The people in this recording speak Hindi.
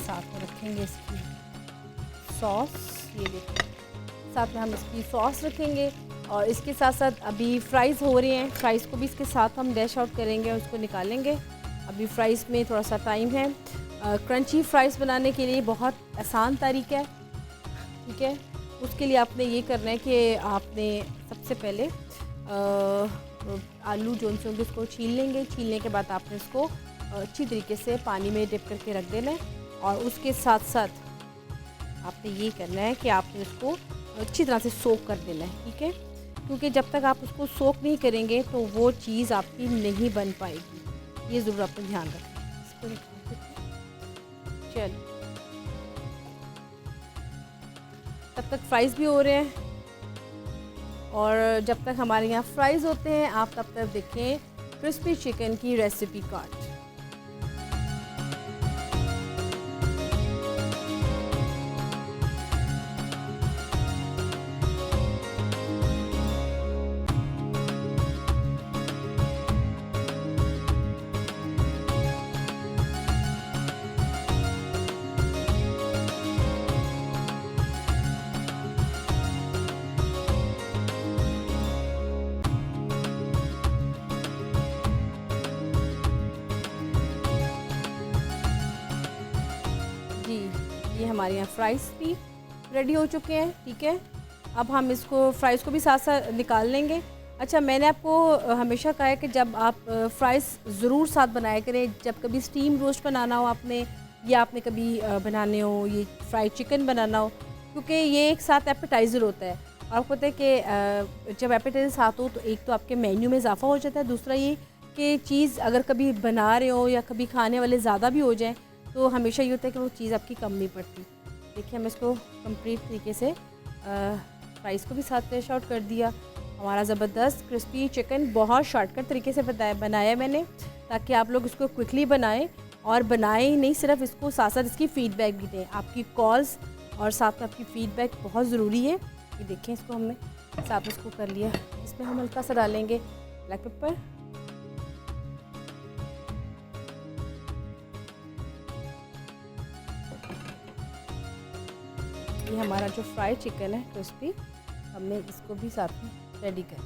साथ में रखेंगे इसकी सॉस। ये देखिए, साथ में हम इसकी सॉस रखेंगे और इसके साथ साथ अभी फ्राइज़ हो रहे हैं, फ्राइज़ को भी इसके साथ हम डैश आउट करेंगे और उसको निकालेंगे। अभी फ्राइज़ में थोड़ा सा टाइम है। क्रंची फ्राइज़ बनाने के लिए बहुत आसान तरीका है, ठीक है। उसके लिए आपने ये करना है कि आपने सबसे पहले आलू जो होंगे उसको छील लेंगे। छीलने के बाद आपने इसको अच्छी तरीके से पानी में डिप करके रख देना है और उसके साथ साथ आपने ये करना है कि आपने इसको अच्छी तरह से सोक कर देना है, ठीक है। क्योंकि जब तक आप उसको सोक नहीं करेंगे तो वो चीज़ आपकी नहीं बन पाएगी, ये ज़रूर आपने ध्यान रखना। इसको निकाल देते हैं। चलो, तब तक फ्राइज़ भी हो रहे हैं और जब तक हमारे यहाँ फ्राइज़ होते हैं आप तब तक देखें क्रिस्पी चिकन की रेसिपी कार्ड। जी, ये हमारे यहाँ फ्राइज़ भी रेडी हो चुके हैं, ठीक है। अब हम इसको फ्राइज़ को भी साथ साथ निकाल लेंगे। अच्छा, मैंने आपको हमेशा कहा है कि जब आप फ्राइज़ ज़रूर साथ बनाया करें। जब कभी स्टीम रोस्ट बनाना हो आपने, या आपने कभी बनाने हो ये फ्राइड चिकन बनाना हो, क्योंकि ये एक साथ एपेटाइज़र होता है। और आपको पता है कि जब एपेटाइज़र साथ हो तो एक तो आपके मेन्यू में इजाफा हो जाता है, दूसरा ये कि चीज़ अगर कभी बना रहे हो या कभी खाने वाले ज़्यादा भी हो जाएँ तो हमेशा ये होता है कि वो चीज़ आपकी कम नहीं पड़ती। देखिए, हम इसको कंप्लीट तरीके से फ्राइज़ को भी साथ डिश आउट कर दिया। हमारा ज़बरदस्त क्रिस्पी चिकन बहुत शॉर्टकट तरीके से बनाया मैंने, ताकि आप लोग इसको क्विकली बनाएं और बनाएं ही नहीं, सिर्फ इसको साथ साथ इसकी फ़ीडबैक भी दें। आपकी कॉल्स और साथ में आपकी फ़ीडबैक बहुत ज़रूरी है। ये देखें, इसको हमने साथ इसको कर लिया। इसमें हम हल्का सा डालेंगे ब्लैक पेपर, ये हमारा जो फ्राइड चिकन है क्रिस्पी, हमने इसको भी साथ में रेडी कर